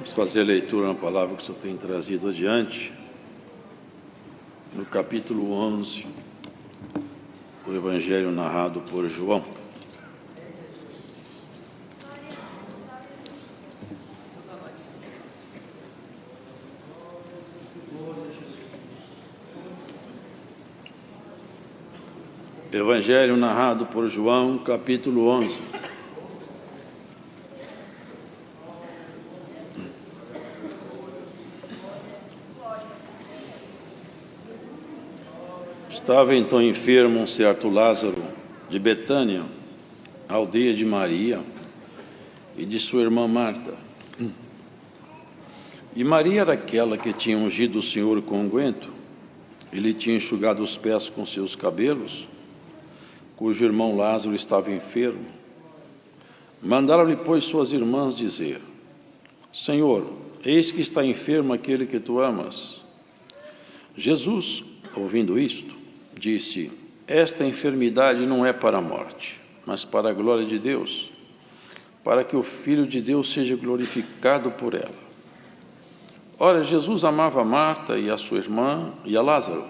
Vamos fazer a leitura na palavra que o Senhor tem trazido adiante, no capítulo 11 do Evangelho narrado por João. Evangelho narrado por João, capítulo 11. Estava então enfermo um certo Lázaro de Betânia, a aldeia de Maria e de sua irmã Marta. E Maria era aquela que tinha ungido o Senhor com unguento, e lhe tinha enxugado os pés com seus cabelos, cujo irmão Lázaro estava enfermo. Mandaram-lhe, pois, suas irmãs dizer: Senhor, eis que está enfermo aquele que tu amas. Jesus, ouvindo isto, disse: esta enfermidade não é para a morte, mas para a glória de Deus, para que o Filho de Deus seja glorificado por ela. Ora, Jesus amava a Marta e a sua irmã e a Lázaro.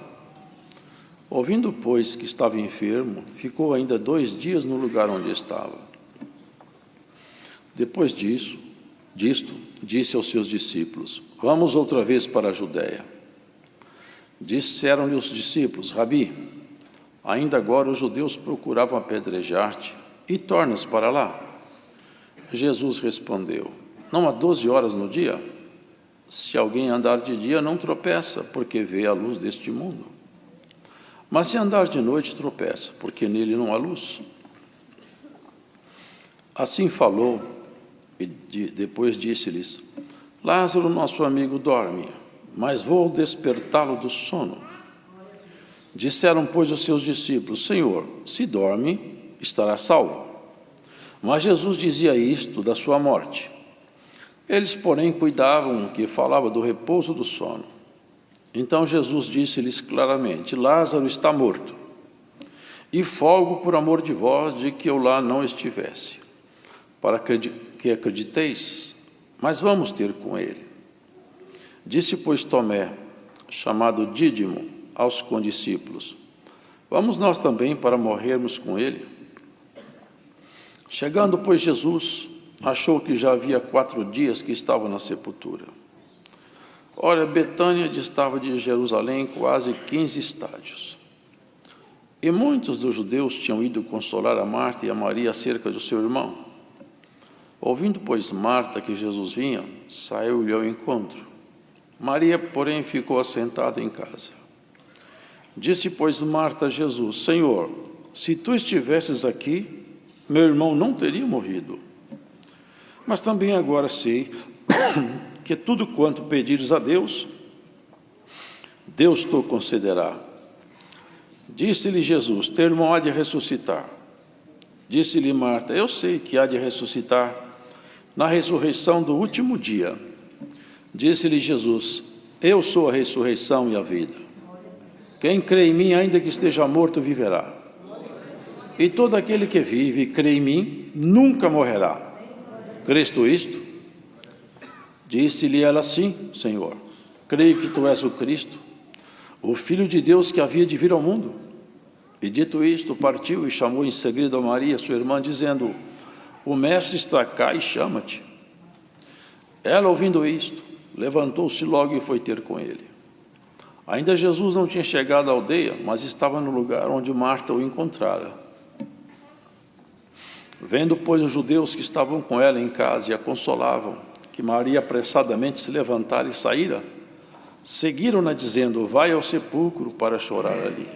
Ouvindo, pois, que estava enfermo, ficou ainda 2 dias no lugar onde estava. Depois disto, disse aos seus discípulos: vamos outra vez para a Judéia. Disseram-lhe os discípulos: Rabi, ainda agora os judeus procuravam apedrejar-te, e tornas para lá? Jesus respondeu: não há 12 horas no dia? Se alguém andar de dia, não tropeça, porque vê a luz deste mundo. Mas se andar de noite, tropeça, porque nele não há luz. Assim falou, e depois disse-lhes: Lázaro, nosso amigo, dorme, mas vou despertá-lo do sono. Disseram, pois, os seus discípulos: Senhor, se dorme, estará salvo. Mas Jesus dizia isto da sua morte. Eles, porém, cuidavam que falava do repouso do sono. Então Jesus disse-lhes claramente: Lázaro está morto, e folgo por amor de vós de que eu lá não estivesse, para que acrediteis, mas vamos ter com ele. Disse, pois, Tomé, chamado Dídimo, aos condiscípulos: vamos nós também para morrermos com ele? Chegando, pois, Jesus achou que já havia 4 dias que estava na sepultura. Ora, Betânia distava de Jerusalém quase 15 estádios. E muitos dos judeus tinham ido consolar a Marta e a Maria acerca do seu irmão. Ouvindo, pois, Marta que Jesus vinha, saiu-lhe ao encontro. Maria, porém, ficou assentada em casa. Disse, pois, Marta a Jesus: Senhor, se tu estivesses aqui, meu irmão não teria morrido. Mas também agora sei que tudo quanto pedires a Deus, Deus te concederá. Disse-lhe Jesus: teu irmão há de ressuscitar. Disse-lhe Marta: eu sei que há de ressuscitar na ressurreição do último dia. Disse-lhe Jesus: eu sou a ressurreição e a vida. Quem crê em mim, ainda que esteja morto, viverá. E todo aquele que vive e crê em mim, nunca morrerá. Crês tu isto? Disse-lhe ela: sim, Senhor. Creio que tu és o Cristo, o Filho de Deus que havia de vir ao mundo. E dito isto, partiu e chamou em segredo a Maria, sua irmã, dizendo: o mestre está cá e chama-te. Ela, ouvindo isto, levantou-se logo e foi ter com ele. Ainda Jesus não tinha chegado à aldeia, mas estava no lugar onde Marta o encontrara. Vendo, pois, os judeus que estavam com ela em casa e a consolavam, que Maria apressadamente se levantara e saíra, seguiram-na dizendo: vai ao sepulcro para chorar ali.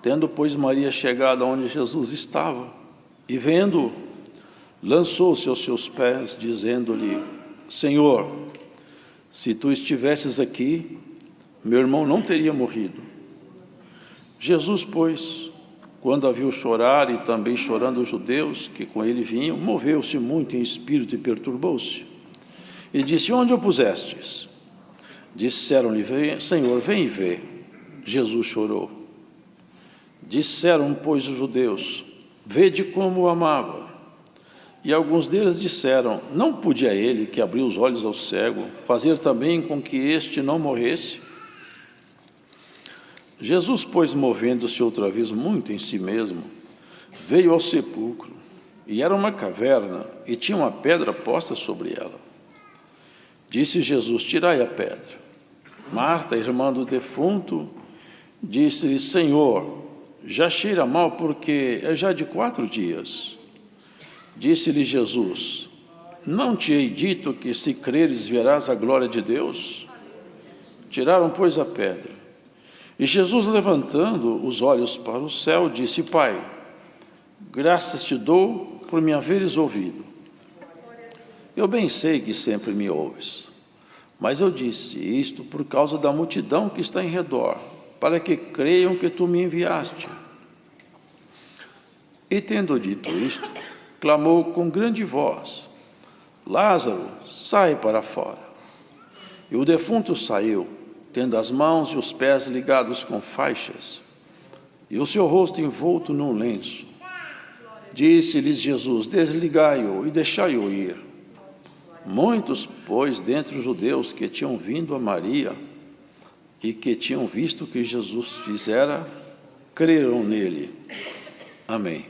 Tendo, pois, Maria chegado aonde Jesus estava, e vendo-o, lançou-se aos seus pés, dizendo-lhe: Senhor, se tu estivesses aqui, meu irmão não teria morrido. Jesus, pois, quando a viu chorar, e também chorando os judeus que com ele vinham, moveu-se muito em espírito e perturbou-se. E disse: onde o pusestes? Disseram-lhe: Senhor, vem e vê. Jesus chorou. Disseram, pois, os judeus: vede como o amava. E alguns deles disseram: não podia ele, que abriu os olhos ao cego, fazer também com que este não morresse? Jesus, pois, movendo-se outra vez muito em si mesmo, veio ao sepulcro, e era uma caverna, e tinha uma pedra posta sobre ela. Disse Jesus: tirai a pedra. Marta, irmã do defunto, disse-lhe: Senhor, já cheira mal, porque é já de 4 dias. Disse-lhe Jesus: não te hei dito que, se creres, verás a glória de Deus? Tiraram, pois, a pedra. E Jesus, levantando os olhos para o céu, disse: Pai, graças te dou por me haveres ouvido. Eu bem sei que sempre me ouves, mas eu disse isto por causa da multidão que está em redor, para que creiam que tu me enviaste. E tendo dito isto, clamou com grande voz: Lázaro, sai para fora. E o defunto saiu, tendo as mãos e os pés ligados com faixas, e o seu rosto envolto num lenço. Disse-lhes Jesus: desligai-o e deixai-o ir. Muitos, pois, dentre os judeus que tinham vindo a Maria e que tinham visto o que Jesus fizera, creram nele. Amém.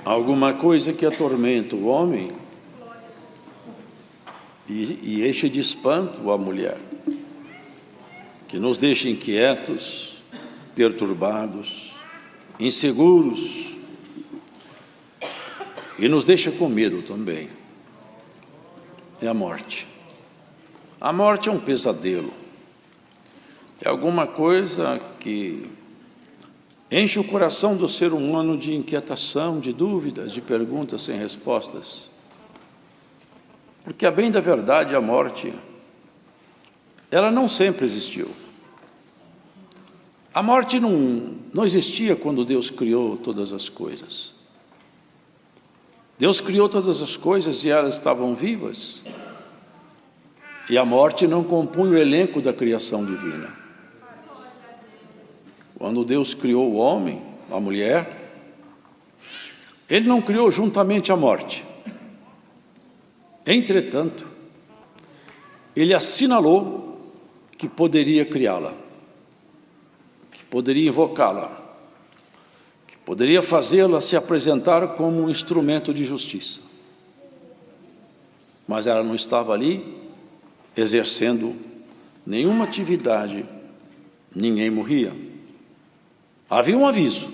Alguma coisa que atormenta o homem e enche de espanto a mulher, que nos deixa inquietos, perturbados, inseguros e nos deixa com medo também. É a morte. A morte é um pesadelo, é alguma coisa que enche o coração do ser humano de inquietação, de dúvidas, de perguntas sem respostas. Porque, a bem da verdade, a morte, ela não sempre existiu. A morte não existia quando Deus criou todas as coisas. Deus criou todas as coisas e elas estavam vivas. E a morte não compunha o elenco da criação divina. Quando Deus criou o homem, a mulher, Ele não criou juntamente a morte. Entretanto, Ele assinalou que poderia criá-la, que poderia invocá-la, que poderia fazê-la se apresentar como um instrumento de justiça. Mas ela não estava ali exercendo nenhuma atividade, ninguém morria. Havia um aviso: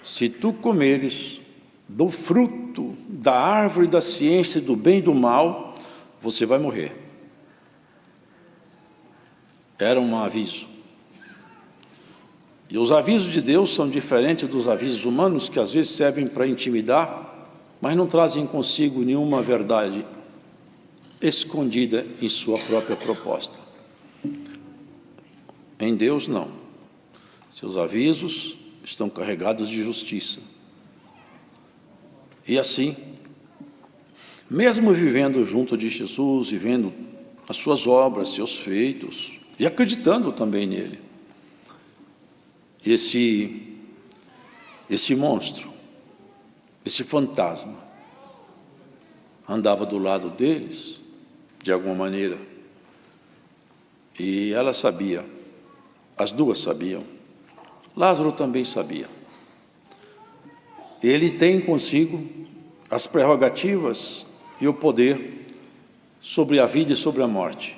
se tu comeres do fruto da árvore da ciência do bem e do mal, você vai morrer. Era um aviso. E os avisos de Deus são diferentes dos avisos humanos, que às vezes servem para intimidar, mas não trazem consigo nenhuma verdade escondida em sua própria proposta. Em Deus, não. Seus avisos estão carregados de justiça. E assim, mesmo vivendo junto de Jesus, vivendo as suas obras, seus feitos, e acreditando também nele, esse monstro, esse fantasma, andava do lado deles, de alguma maneira, e ela sabia, as duas sabiam, Lázaro também sabia. Ele tem consigo as prerrogativas e o poder sobre a vida e sobre a morte.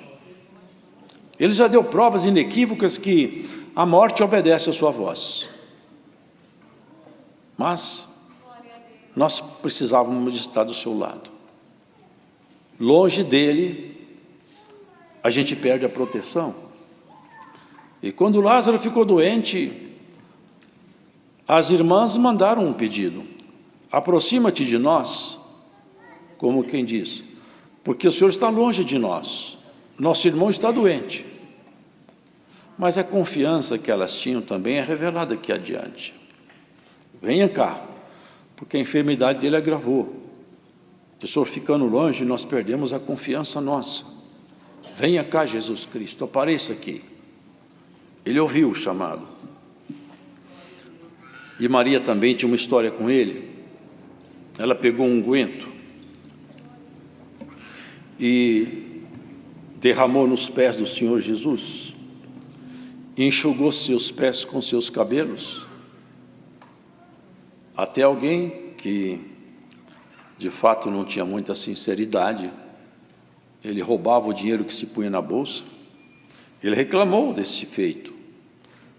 Ele já deu provas inequívocas que a morte obedece à sua voz. Mas nós precisávamos estar do seu lado. Longe dele, a gente perde a proteção. E quando Lázaro ficou doente, as irmãs mandaram um pedido: aproxima-te de nós, como quem diz, porque o Senhor está longe de nós, nosso irmão está doente. Mas a confiança que elas tinham também é revelada aqui adiante. Venha cá, porque a enfermidade dele agravou. O Senhor ficando longe, nós perdemos a confiança nossa. venha cá, Jesus Cristo, apareça aqui. Ele ouviu o chamado. E Maria também tinha uma história com ele. Ela pegou um unguento e derramou nos pés do Senhor Jesus, e enxugou seus pés com seus cabelos. Até alguém que de fato não tinha muita sinceridade, ele roubava o dinheiro que se punha na bolsa, ele reclamou desse feito.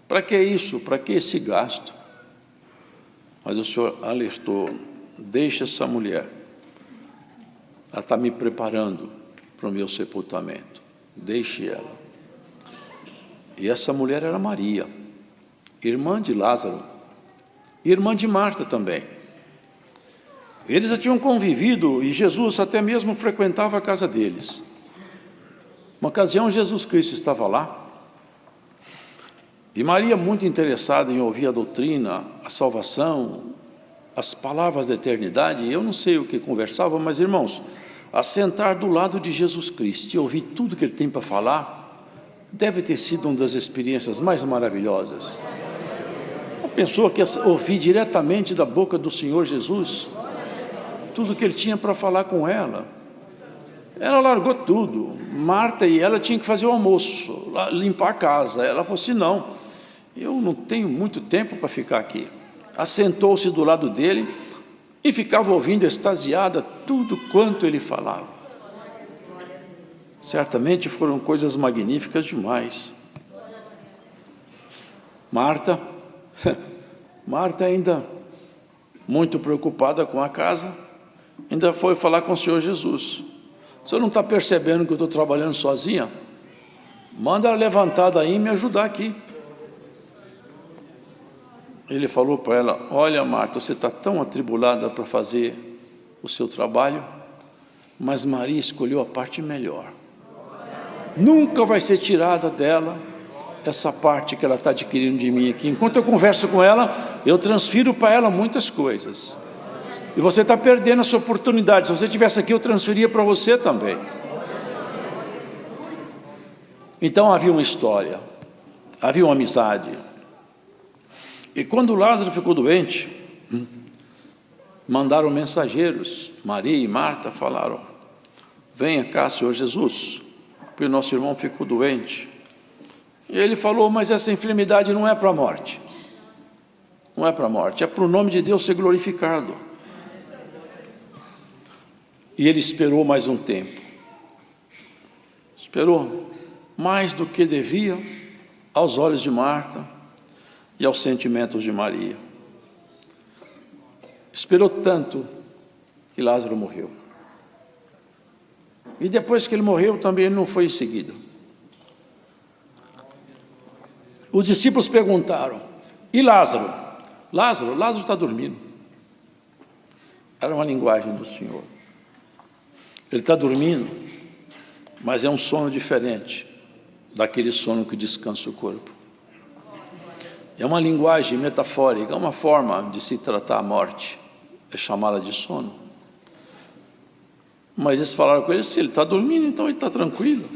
Para que isso? Para que esse gasto? Mas o Senhor alertou: deixa essa mulher, ela está me preparando para o meu sepultamento, deixe ela. E essa mulher era Maria, irmã de Lázaro, irmã de Marta também. Eles já tinham convivido e Jesus até mesmo frequentava a casa deles. Uma ocasião Jesus Cristo estava lá, e Maria, muito interessada em ouvir a doutrina, a salvação, as palavras da eternidade, eu não sei o que conversava, mas irmãos, assentar do lado de Jesus Cristo e ouvir tudo que Ele tem para falar, deve ter sido uma das experiências mais maravilhosas. Uma pessoa que ouvir diretamente da boca do Senhor Jesus tudo que Ele tinha para falar com ela. Ela largou tudo. Marta e ela tinham que fazer o almoço, limpar a casa. Ela falou assim: não, eu não tenho muito tempo para ficar aqui. Assentou-se do lado dele e ficava ouvindo extasiada tudo quanto ele falava. Certamente foram coisas magníficas demais. Marta ainda muito preocupada com a casa, ainda foi falar com o Senhor Jesus: o senhor não está percebendo que eu estou trabalhando sozinha? Manda ela levantada aí e me ajudar aqui. Ele falou para ela: olha, Marta, você está tão atribulada para fazer o seu trabalho, mas Maria escolheu a parte melhor. Nunca vai ser tirada dela essa parte que ela está adquirindo de mim aqui. Enquanto eu converso com ela, eu transfiro para ela muitas coisas. E você está perdendo essa oportunidade. Se você estivesse aqui, eu transferia para você também. Então havia uma história, havia uma amizade. E quando Lázaro ficou doente, mandaram mensageiros, Maria e Marta falaram: venha cá, Senhor Jesus, porque o nosso irmão ficou doente. E ele falou: mas essa enfermidade não é para a morte. Não é para a morte, é para o nome de Deus ser glorificado. E ele esperou mais um tempo. Esperou mais do que devia aos olhos de Marta e aos sentimentos de Maria. Esperou tanto que Lázaro morreu. E depois que ele morreu, também ele não foi em seguida. Os discípulos perguntaram: e Lázaro? Lázaro está dormindo. Era uma linguagem do Senhor. Ele está dormindo, mas é um sono diferente daquele sono que descansa o corpo. É uma linguagem metafórica, é uma forma de se tratar a morte, é chamada de sono. Mas eles falaram com ele: se ele está dormindo, então ele está tranquilo.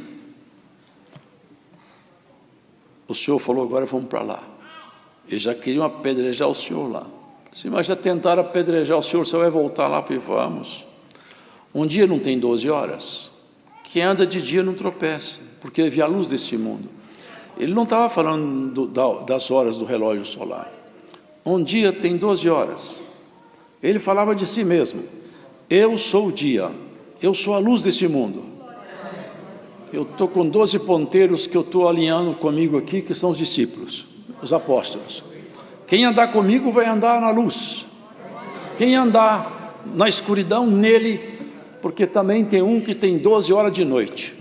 O Senhor falou: agora vamos para lá. Eles já queriam apedrejar o Senhor lá. Assim, mas já tentaram apedrejar o Senhor, você vai voltar lá? Falei: vamos. Um dia não tem 12 horas? Quem anda de dia não tropeça, porque vê a luz deste mundo. Ele não estava falando das horas do relógio solar. Um dia tem 12 horas. Ele falava de si mesmo: eu sou o dia, eu sou a luz desse mundo. Eu estou com 12 ponteiros que eu estou alinhando comigo aqui, que são os discípulos, os apóstolos. Quem andar comigo vai andar na luz. Quem andar na escuridão, nele, porque também tem um que tem 12 horas de noite,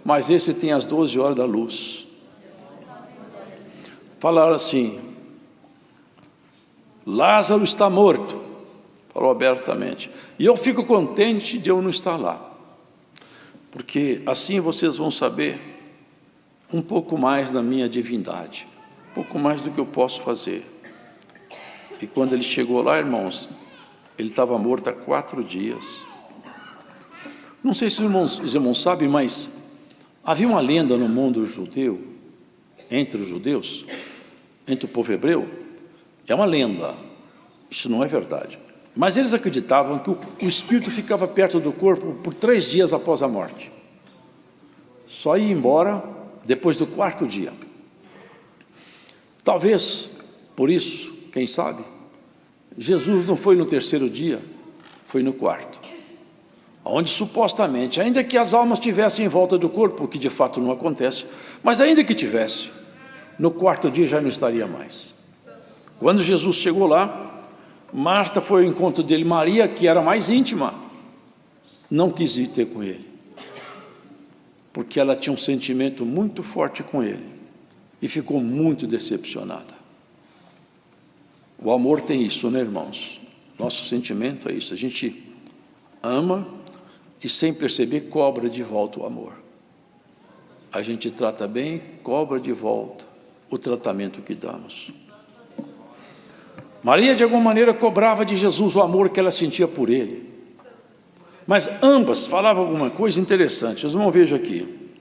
mas esse tem as 12 horas da luz. Falaram assim: Lázaro está morto. Falou abertamente. E eu fico contente de eu não estar lá, porque assim vocês vão saber um pouco mais da minha divindade, um pouco mais do que eu posso fazer. E quando ele chegou lá, irmãos, ele estava morto há 4 dias. Não sei se os irmãos sabem, mas Havia uma lenda no mundo judeu, entre os judeus, entre o povo hebreu, é uma lenda, isso não é verdade. Mas eles acreditavam que o espírito ficava perto do corpo por 3 dias após a morte. Só ia embora depois do 4º dia. Talvez, por isso, quem sabe, Jesus não foi no 3º dia, foi no 4º. Onde supostamente, ainda que as almas estivessem em volta do corpo, o que de fato não acontece, mas ainda que tivesse, no 4º dia já não estaria mais. Quando Jesus chegou lá, Marta foi ao encontro dele. Maria, que era mais íntima, não quis ir ter com ele, porque ela tinha um sentimento muito forte com ele e ficou muito decepcionada. O amor tem isso, né, irmãos? Nosso sentimento é isso, a gente ama e sem perceber cobra de volta o amor. A gente trata bem, cobra de volta o tratamento que damos. Maria de alguma maneira cobrava de Jesus o amor que ela sentia por ele, mas ambas falavam alguma coisa interessante. Vocês vão ver aqui.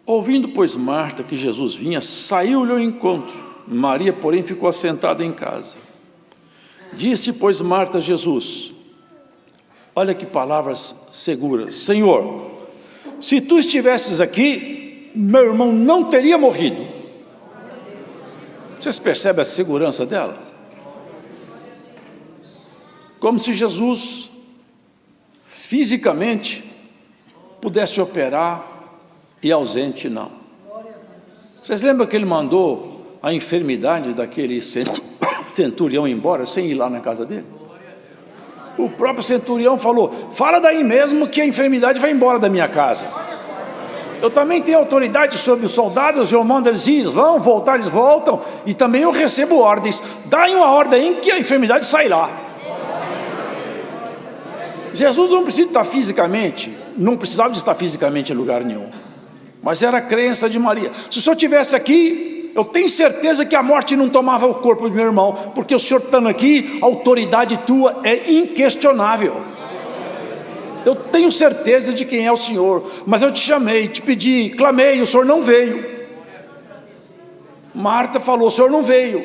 Ouvindo, pois, Marta que Jesus vinha, saiu-lhe ao encontro. Maria, porém, ficou assentada em casa. Disse, pois, Marta a Jesus, olha que palavras seguras: Senhor, se tu estivesses aqui, meu irmão não teria morrido. Vocês percebem a segurança dela? Como se Jesus fisicamente pudesse operar e ausente não. Vocês lembram que ele mandou a enfermidade daquele centurião embora sem ir lá na casa dele? O próprio centurião falou: fala daí mesmo que a enfermidade vai embora da minha casa. Eu também tenho autoridade sobre os soldados, eu mando eles ir, vão voltar, eles voltam, e também eu recebo ordens. Dá uma ordem que a enfermidade sai lá. Jesus não precisa estar fisicamente, não precisava de estar fisicamente em lugar nenhum, mas era a crença de Maria. Se o senhor estivesse aqui, eu tenho certeza que a morte não tomava o corpo do meu irmão, porque o senhor estando aqui, a autoridade tua é inquestionável. Eu tenho certeza de quem é o Senhor, mas eu te chamei, te pedi, clamei, o Senhor não veio. Marta falou: o Senhor não veio.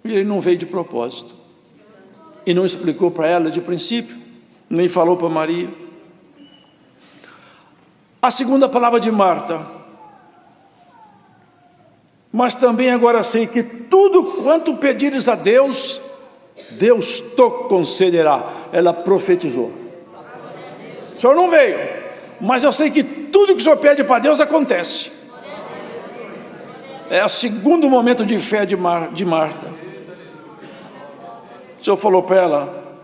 E ele não veio de propósito, e não explicou para ela de princípio, nem falou para Maria. A segunda palavra de Marta: mas também agora sei que tudo quanto pedires a Deus, Deus te concederá. Ela profetizou. O senhor não veio, mas eu sei que tudo que o senhor pede para Deus acontece. É o segundo momento de fé de Marta. O senhor falou para ela: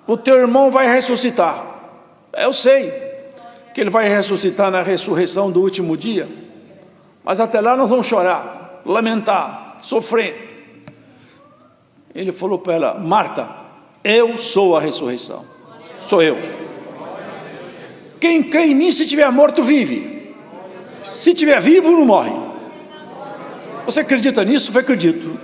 o teu irmão vai ressuscitar. Eu sei que ele vai ressuscitar na ressurreição do último dia, mas até lá nós vamos chorar, lamentar, sofrer. Ele falou para ela: Marta, eu sou a ressurreição, sou eu. Quem crê em mim, se tiver morto, vive. Se tiver vivo, não morre. Você acredita nisso? Eu acredito.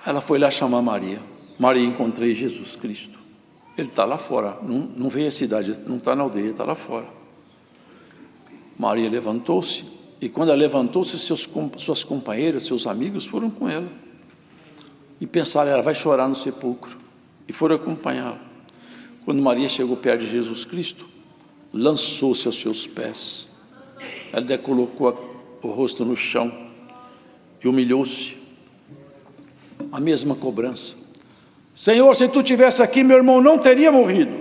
Ela foi lá chamar Maria. Maria, encontrei Jesus Cristo. Ele está lá fora, não veio à cidade, não está na aldeia, está lá fora. Maria levantou-se. E quando ela levantou-se, suas companheiras, seus amigos foram com ela. E pensaram: ela vai chorar no sepulcro. E foram acompanhá-la. Quando Maria chegou perto de Jesus Cristo, lançou-se aos seus pés. Ela colocou o rosto no chão e humilhou-se. A mesma cobrança: Senhor, se tu estivesse aqui, meu irmão não teria morrido.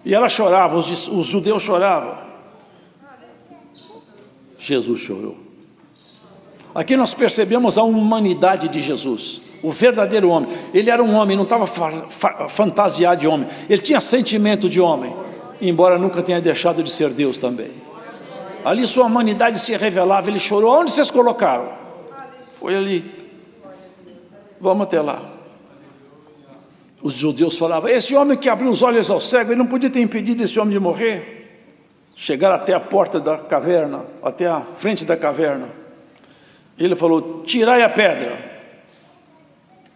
E ela chorava, os judeus choravam. Jesus chorou. Aqui nós percebemos a humanidade de Jesus, o verdadeiro homem. Ele era um homem, não estava fantasiado de homem, ele tinha sentimento de homem, embora nunca tenha deixado de ser Deus também. Ali sua humanidade se revelava. Ele chorou. Onde vocês colocaram? Foi ali. Vamos até lá. Os judeus falavam: esse homem que abriu os olhos ao cego, ele não podia ter impedido esse homem de morrer. Chegaram até a porta da caverna, até a frente da caverna. Ele falou: tirai a pedra.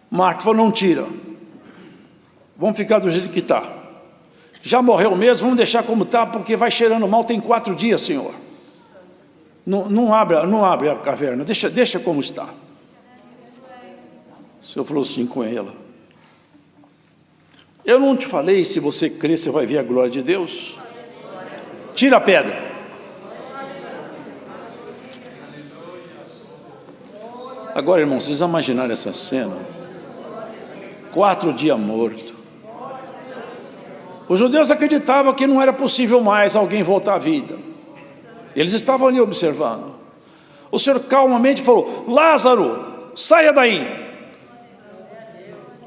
Marta falou: não tira. Vamos ficar do jeito que está. Já morreu mesmo, vamos deixar como está, porque vai cheirando mal, tem 4 dias, Senhor. Não abre a caverna, deixa como está. O Senhor falou assim com ela: eu não te falei, se você crer, você vai ver a glória de Deus? Tira a pedra. Agora, irmãos, vocês imaginaram essa cena? 4 dias morto. Os judeus acreditavam que não era possível mais alguém voltar à vida. Eles estavam ali observando. O Senhor calmamente falou: Lázaro, saia daí.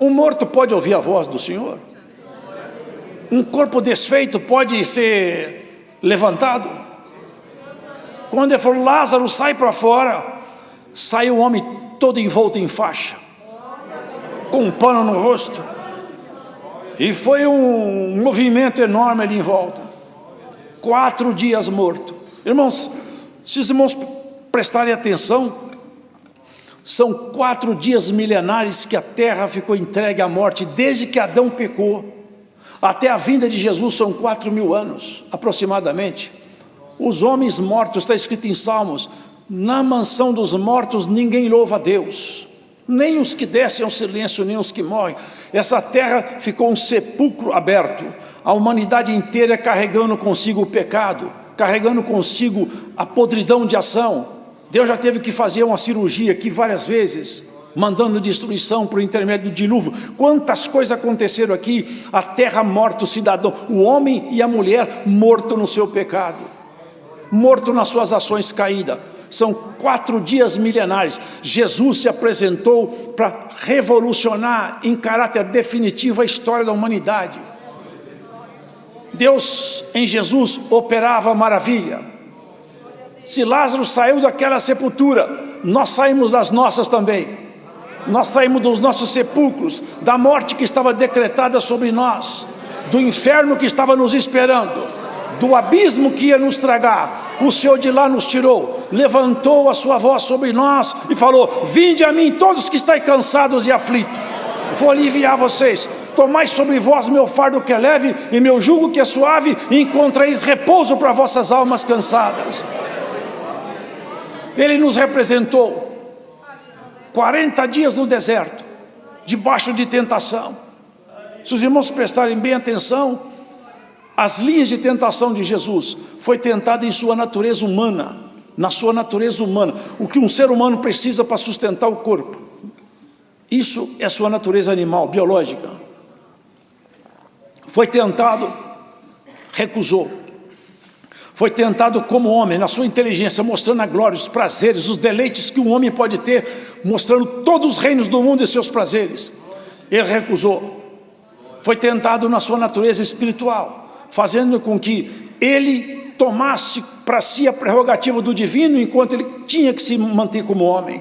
Um morto pode ouvir a voz do Senhor? Um corpo desfeito pode ser levantado? Quando ele falou: Lázaro, sai para fora, saiu o homem todo envolto em faixa, com um pano no rosto, e foi um movimento enorme ali em volta. 4 dias morto. Irmãos, se os irmãos prestarem atenção, são 4 dias milenares que a terra ficou entregue à morte, desde que Adão pecou até a vinda de Jesus. São 4.000 anos aproximadamente. Os homens mortos, está escrito em Salmos: na mansão dos mortos ninguém louva a Deus, nem os que descem ao silêncio, nem os que morrem. Essa terra ficou um sepulcro aberto, a humanidade inteira carregando consigo o pecado, carregando consigo a podridão de ação. Deus já teve que fazer uma cirurgia aqui várias vezes, mandando destruição por intermédio do dilúvio. Quantas coisas aconteceram aqui? A terra morta, o cidadão, o homem e a mulher morto no seu pecado, morto nas suas ações caídas. São 4 dias milenares. Jesus se apresentou para revolucionar em caráter definitivo a história da humanidade. Deus em Jesus operava maravilha. Se Lázaro saiu daquela sepultura, nós saímos das nossas também. Nós saímos dos nossos sepulcros, da morte que estava decretada sobre nós, do inferno que estava nos esperando, do abismo que ia nos tragar. O Senhor de lá nos tirou, levantou a sua voz sobre nós e falou: vinde a mim todos que estáis cansados e aflitos, vou aliviar vocês. Tomai sobre vós meu fardo que é leve e meu jugo que é suave, e encontrareis repouso para vossas almas cansadas. Ele nos representou 40 dias no deserto, debaixo de tentação. Se os irmãos prestarem bem atenção, as linhas de tentação de Jesus foi tentado em sua natureza humana, na sua natureza humana, o que um ser humano precisa para sustentar o corpo. Isso é sua natureza animal, biológica. Foi tentado, recusou. Foi tentado como homem, na sua inteligência, mostrando a glória, os prazeres, os deleites que um homem pode ter, mostrando todos os reinos do mundo e seus prazeres. Ele recusou. Foi tentado na sua natureza espiritual, fazendo com que ele tomasse para si a prerrogativa do divino, enquanto ele tinha que se manter como homem.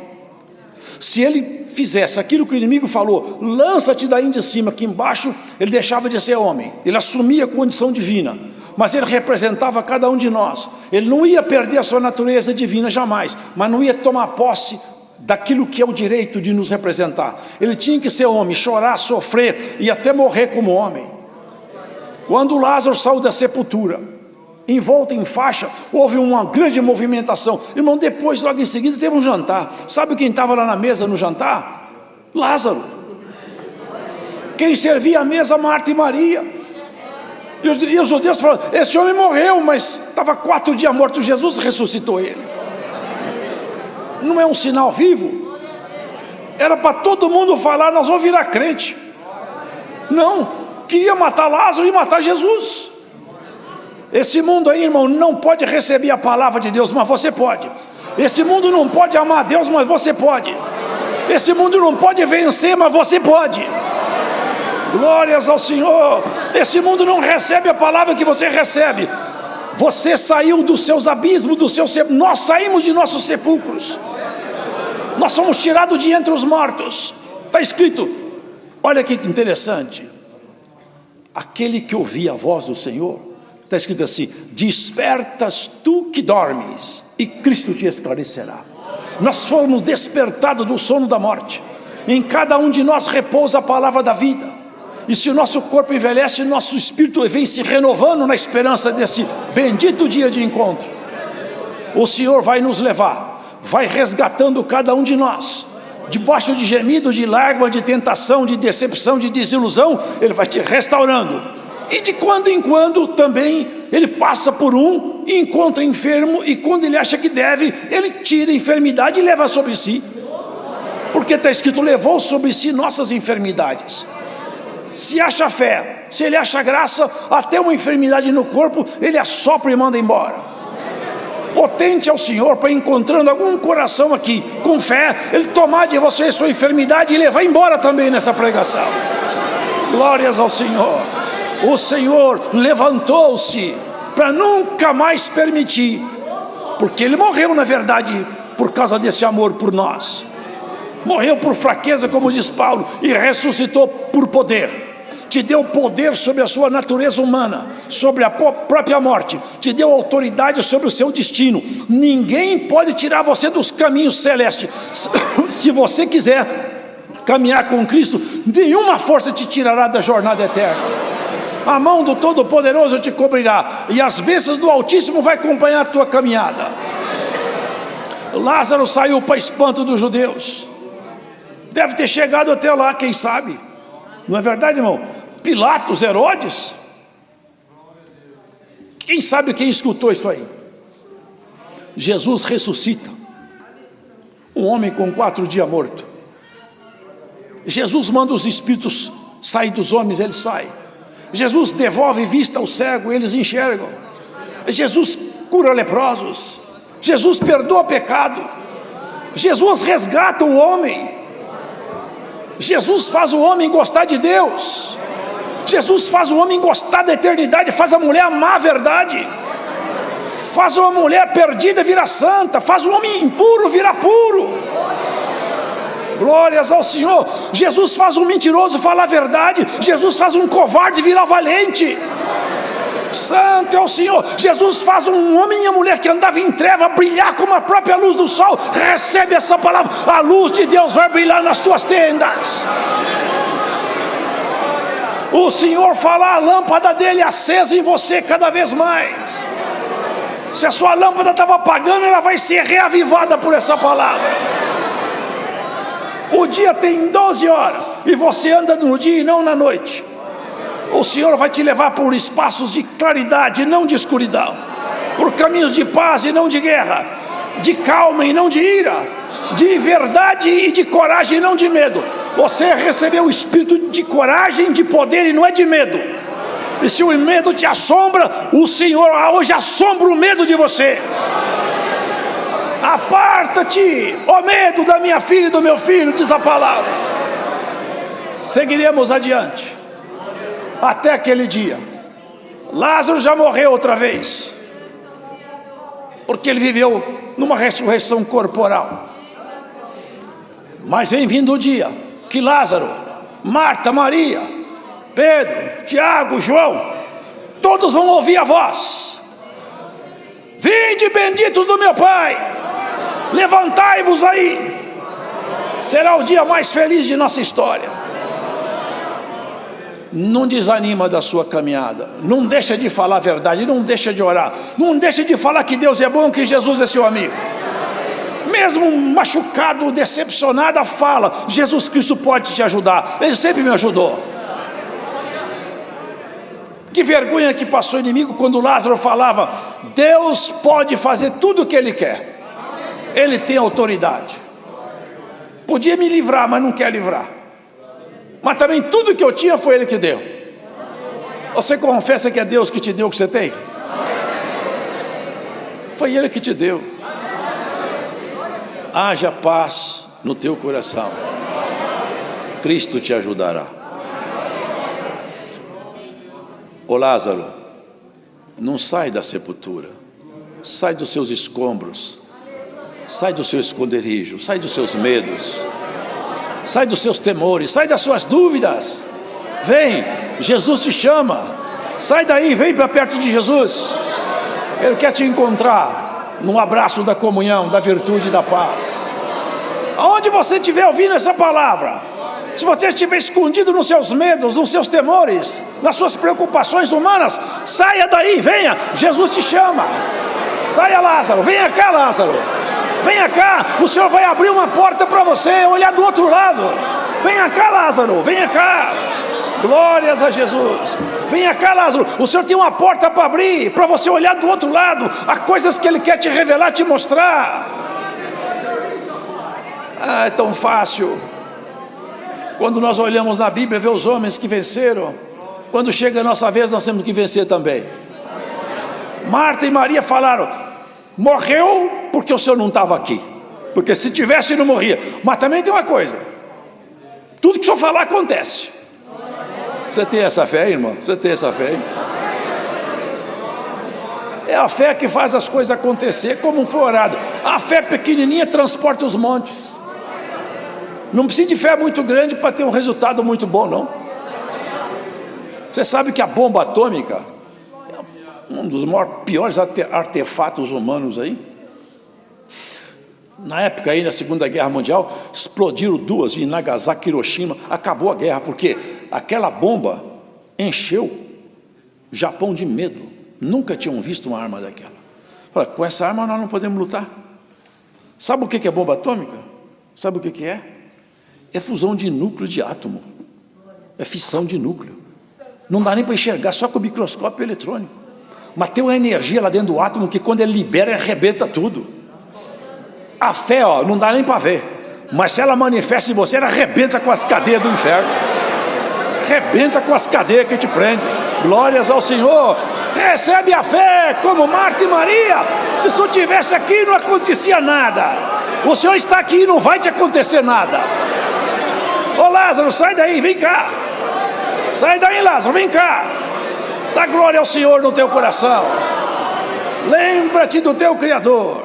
Se ele fizesse aquilo que o inimigo falou, lança-te daí de cima, aqui embaixo, ele deixava de ser homem, ele assumia a condição divina, mas ele representava cada um de nós. Ele não ia perder a sua natureza divina jamais, mas não ia tomar posse daquilo que é o direito de nos representar. Ele tinha que ser homem, chorar, sofrer e até morrer como homem. Quando Lázaro saiu da sepultura, envolto em faixa, houve uma grande movimentação. Irmão, depois, logo em seguida, teve um jantar. Sabe quem estava lá na mesa no jantar? Lázaro. Quem servia a mesa? Marta e Maria. E os judeus falaram: esse homem morreu, mas estava 4 dias morto. Jesus ressuscitou ele. Não é um sinal vivo? Era para todo mundo falar: nós vamos virar crente. Não, queria matar Lázaro e matar Jesus. Esse mundo aí, irmão, não pode receber a palavra de Deus, mas você pode. Esse mundo não pode amar a Deus, mas você pode. Esse mundo não pode vencer, mas você pode. Glórias ao Senhor. Esse mundo não recebe a palavra que você recebe. Você saiu dos seus abismos, nós saímos de nossos sepulcros. Nós somos tirados de entre os mortos. Está escrito, olha que interessante: aquele que ouvia a voz do Senhor, está escrito assim: despertas tu que dormes, e Cristo te esclarecerá. Nós fomos despertados do sono da morte. Em cada um de nós repousa a palavra da vida. E se o nosso corpo envelhece, nosso espírito vem se renovando na esperança desse bendito dia de encontro. O Senhor vai nos levar, vai resgatando cada um de nós, debaixo de gemido, de lágrima, de tentação, de decepção, de desilusão. Ele vai te restaurando. E de quando em quando também Ele passa por um e encontra enfermo, e quando Ele acha que deve, Ele tira a enfermidade e leva sobre si, porque está escrito: levou sobre si nossas enfermidades. Se acha fé, se Ele acha graça, até uma enfermidade no corpo Ele assopra e manda embora. Potente é o Senhor para, encontrando algum coração aqui com fé, Ele tomar de você a sua enfermidade e levar embora também nessa pregação. Glórias ao Senhor. O Senhor levantou-se para nunca mais permitir, porque Ele morreu na verdade por causa desse amor por nós. Morreu por fraqueza, como diz Paulo, e ressuscitou por poder. Te deu poder sobre a sua natureza humana, sobre a própria morte, te deu autoridade sobre o seu destino. Ninguém pode tirar você dos caminhos celestes. Se você quiser caminhar com Cristo, nenhuma força te tirará da jornada eterna. A mão do Todo-Poderoso te cobrirá, e as bênçãos do Altíssimo vai acompanhar a tua caminhada. Lázaro saiu para espanto dos judeus. Deve ter chegado até lá, quem sabe? Não é verdade, irmão? Pilatos, Herodes. Quem sabe quem escutou isso aí? Jesus ressuscita um homem com 4 dias morto. Jesus manda os espíritos sair dos homens, eles saem. Jesus devolve vista ao cego, eles enxergam. Jesus cura leprosos. Jesus perdoa pecado. Jesus resgata o homem. Jesus faz o homem gostar de Deus. Jesus faz o homem gostar da eternidade. Faz a mulher amar a verdade. Faz uma mulher perdida virar santa. Faz um homem impuro virar puro. Glórias ao Senhor. Jesus faz um mentiroso falar a verdade. Jesus faz um covarde virar valente. Santo é o Senhor. Jesus faz um homem e uma mulher que andava em treva brilhar como a própria luz do sol. Recebe essa palavra: a luz de Deus vai brilhar nas tuas tendas. O Senhor fala a lâmpada dele acesa em você cada vez mais. Se a sua lâmpada estava apagando, ela vai ser reavivada por essa palavra. O dia tem 12 horas e você anda no dia e não na noite. O Senhor vai te levar por espaços de claridade e não de escuridão, por caminhos de paz e não de guerra, de calma e não de ira, de verdade e de coragem e não de medo. Você recebeu o espírito de coragem, de poder, e não é de medo. E se o medo te assombra, o Senhor hoje assombra o medo de você. Aparta-te, ó medo da minha filha e do meu filho, diz a palavra. Seguiremos adiante até aquele dia. Lázaro já morreu outra vez, porque ele viveu numa ressurreição corporal. Mas vem vindo o dia que Lázaro, Marta, Maria, Pedro, Tiago, João, todos vão ouvir a voz: vinde benditos do meu Pai, levantai-vos aí. Será o dia mais feliz de nossa história. Não desanima da sua caminhada. Não deixa de falar a verdade. Não deixa de orar. Não deixa de falar que Deus é bom, que Jesus é seu amigo. Mesmo machucado, decepcionado, fala: Jesus Cristo pode te ajudar. Ele sempre me ajudou. Que vergonha que passou o inimigo quando Lázaro falava: Deus pode fazer tudo o que Ele quer. Ele tem autoridade. Podia me livrar, mas não quer livrar. Mas também tudo que eu tinha foi Ele que deu. Você confessa que é Deus que te deu o que você tem? Foi Ele que te deu. Haja paz no teu coração. Cristo te ajudará. Ô Lázaro, não sai da sepultura. Sai dos seus escombros. Sai do seu esconderijo. Sai dos seus medos. Sai dos seus temores, sai das suas dúvidas. Vem, Jesus te chama. Sai daí, vem para perto de Jesus. Ele quer te encontrar no abraço da comunhão, da virtude e da paz. Aonde você estiver ouvindo essa palavra, Se você estiver escondido nos seus medos, nos seus temores, nas suas preocupações humanas, saia daí, venha, Jesus te chama. Saia, Lázaro, venha cá, Lázaro. Venha cá, o Senhor vai abrir uma porta para você, olhar do outro lado. Venha cá, Lázaro, venha cá. Glórias a Jesus. Venha cá, Lázaro, o Senhor tem uma porta para abrir, para você olhar do outro lado. Há coisas que Ele quer te revelar, te mostrar. É tão fácil. Quando nós olhamos na Bíblia, vê os homens que venceram. Quando chega a nossa vez, nós temos que vencer também. Marta e Maria falaram: morreu porque o Senhor não estava aqui. Porque se tivesse, não morria. Mas também tem uma coisa: tudo que o Senhor falar acontece. Você tem essa fé, irmão? Você tem essa fé? É a fé que faz as coisas acontecer, como foi orado. A fé pequenininha transporta os montes. Não precisa de fé muito grande para ter um resultado muito bom, não. Você sabe que a bomba atômica é um dos piores artefatos humanos aí. Na época aí, na Segunda Guerra Mundial, explodiram duas em Nagasaki e Hiroshima. Acabou a guerra, porque aquela bomba encheu o Japão de medo. Nunca tinham visto uma arma daquela. Fala, com essa arma nós não podemos lutar. Sabe o que é bomba atômica? Sabe o que é? É fusão de núcleo de átomo. É fissão de núcleo. Não dá nem para enxergar, só com o microscópio eletrônico. Mas tem uma energia lá dentro do átomo que quando ele libera, arrebenta tudo. A fé, ó, não dá nem para ver. Mas se ela manifesta em você, ela arrebenta com as cadeias do inferno. Arrebenta com as cadeias que te prende. Glórias ao Senhor. Recebe a fé como Marta e Maria. Se o Senhor estivesse aqui, não acontecia nada. O Senhor está aqui e não vai te acontecer nada. Ô Lázaro, sai daí, vem cá. Sai daí, Lázaro, vem cá. Dá glória ao Senhor no teu coração. Lembra-te do teu Criador.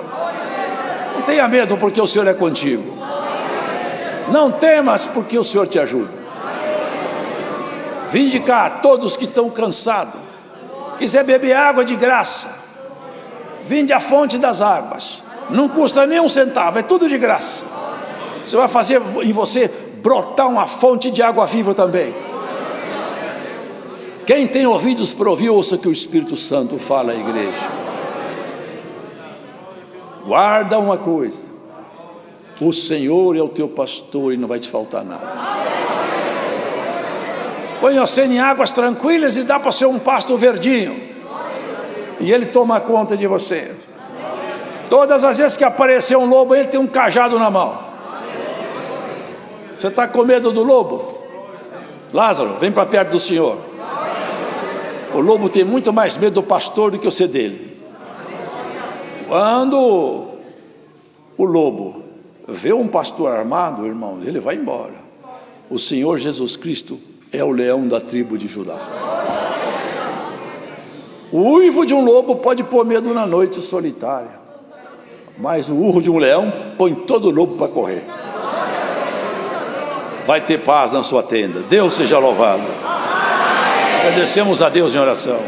Não tenha medo, porque o Senhor é contigo. Não temas, porque o Senhor te ajuda. Vinde cá, todos que estão cansados, quiser beber água de graça, vinde à fonte das águas. Não custa nem um centavo, é tudo de graça. Você vai fazer em você brotar uma fonte de água viva também. Quem tem ouvidos para ouvir, ouça que o Espírito Santo fala à igreja. Guarda uma coisa: o Senhor é o teu pastor e não vai te faltar nada. Põe você em águas tranquilas e dá para ser um pasto verdinho, e Ele toma conta de você. Todas as vezes que aparecer um lobo, Ele tem um cajado na mão. Você está com medo do lobo? Lázaro, vem para perto do Senhor. O lobo tem muito mais medo do pastor do que você dele. Quando o lobo vê um pastor armado, irmãos, ele vai embora. O Senhor Jesus Cristo é o leão da tribo de Judá. O uivo de um lobo pode pôr medo na noite solitária, mas o urro de um leão põe todo lobo para correr. Vai ter paz na sua tenda. Deus seja louvado. Agradecemos a Deus em oração.